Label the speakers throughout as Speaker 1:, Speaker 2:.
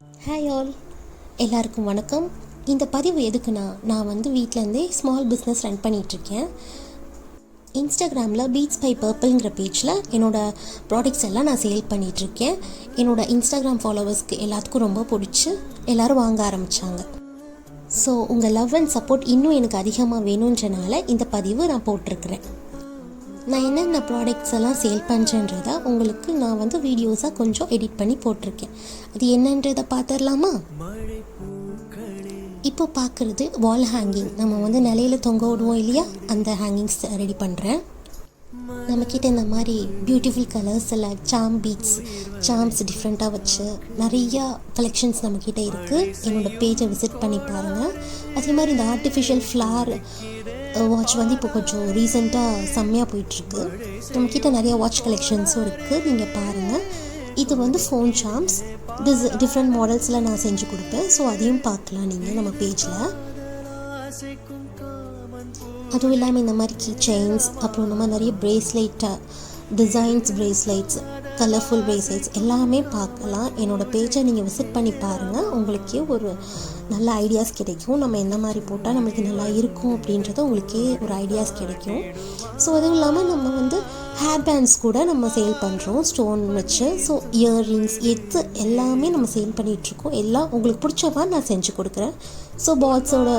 Speaker 1: Hi all, எல்லாருக்கும் வணக்கம். இந்த பதிவு எதுக்குன்னா, நான் வீட்டிலேருந்தே ஸ்மால் பிஸ்னஸ் ரன் பண்ணிகிட்ருக்கேன். இன்ஸ்டாகிராமில் பீட்ஸ் பை பர்பிள்ங்கிற பேஜில் என்னோடய ப்ராடக்ட்ஸ் எல்லாம் நான் சேல் பண்ணிகிட்ருக்கேன். என்னோடய இன்ஸ்டாகிராம் ஃபாலோவர்ஸ்க்கு எல்லாத்துக்கும் ரொம்ப பிடிச்சி எல்லோரும் வாங்க ஆரம்பித்தாங்க. ஸோ உங்கள் லவ் அண்ட் சப்போர்ட் இன்னும் எனக்கு அதிகமாக வேணுன்றனால இந்த பதிவு நான் போட்டிருக்கிறேன். நான் என்னென்ன ப்ராடக்ட்ஸ் எல்லாம் சேல் பண்ணுறேன்றதை உங்களுக்கு நான் வீடியோஸாக கொஞ்சம் எடிட் பண்ணி போட்டிருக்கேன். அது என்னன்றதை பார்த்துடலாமா? இப்போ பார்க்குறது வால் ஹேங்கிங். நம்ம நிலையில் தொங்க விடுவோம் இல்லையா, அந்த ஹேங்கிங்ஸ் ரெடி பண்ணுறேன். நம்மக்கிட்ட இந்த மாதிரி பியூட்டிஃபுல் கலர்ஸ் எல்லாம் சாம்ஸ் டிஃப்ரெண்ட்டாக வச்சு நிறையா கலெக்ஷன்ஸ் நம்மக்கிட்ட இருக்குது. என்னோடய பேஜை விசிட் பண்ணி பாருங்கள். அதே மாதிரி இந்த ஆர்டிஃபிஷியல் ஃப்ளார் வாட்ச் இப்போ கொஞ்சம் ரீசெண்டாக செம்மையாக போயிட்டுருக்கு. நம்மக்கிட்ட நிறையா வாட்ச் கலெக்ஷன்ஸும் இருக்குது, நீங்கள் பாருங்கள். இது ஃபோன் சார்ம்ஸ் டிஃப்ரெண்ட் மாடல்ஸில் நான் செஞ்சு கொடுப்பேன். ஸோ அதையும் பார்க்கலாம் நீங்கள் நம்ம பேஜில். அதுவும் இல்லாமல் இந்த மாதிரி கீ செயின்ஸ், அப்புறம் இந்த மாதிரி நிறைய டிசைன்ஸ் பிரேஸ்லைட்ஸ், கலர்ஃபுல் பிரேஸ்லைட்ஸ் எல்லாமே பார்க்கலாம். என்னோடய பேஜை நீங்கள் விசிட் பண்ணி பாருங்கள். உங்களுக்கே ஒரு நல்ல ஐடியாஸ் கிடைக்கும். நம்ம என்ன மாதிரி போட்டால் நம்மளுக்கு நல்லா இருக்கும் அப்படின்றது உங்களுக்கே ஒரு ஐடியாஸ் கிடைக்கும். ஸோ அதுவும் இல்லாமல் நம்ம ஹேர் பேண்ட்ஸ் கூட நம்ம சேல் பண்ணுறோம், ஸ்டோன் வச்சு. ஸோ இயர்ரிங்ஸ் எல்லாமே நம்ம சேல் பண்ணிகிட்ருக்கோம். எல்லாம் உங்களுக்கு பிடிச்சவா நான் செஞ்சு கொடுக்குறேன். ஸோ பாட்ஸோட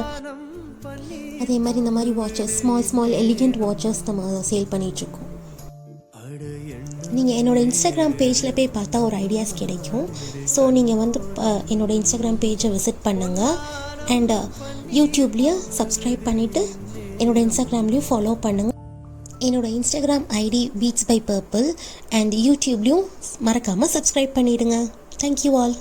Speaker 1: அதே மாதிரி இந்த மாதிரி வாட்சஸ், ஸ்மால் எலிகெண்ட் வாட்சஸ் நம்ம சேல் பண்ணிகிட்ருக்கோம். நீங்கள் என்னோடய இன்ஸ்டாகிராம் பேஜில் போய் பார்த்தா ஒரு ஐடியாஸ் கிடைக்கும். ஸோ நீங்கள் என்னோடய இன்ஸ்டாகிராம் பேஜை விசிட் பண்ணுங்கள். அண்ட் யூடியூப்லேயும் சப்ஸ்கிரைப் பண்ணிவிட்டு என்னோடய இன்ஸ்டாகிராம்லேயும் ஃபாலோ பண்ணுங்கள். என்னோடய Instagram ID beats by purple and யூடியூப்லேயும் மறக்காமல் சப்ஸ்கிரைப் பண்ணிவிடுங்க. Thank you all.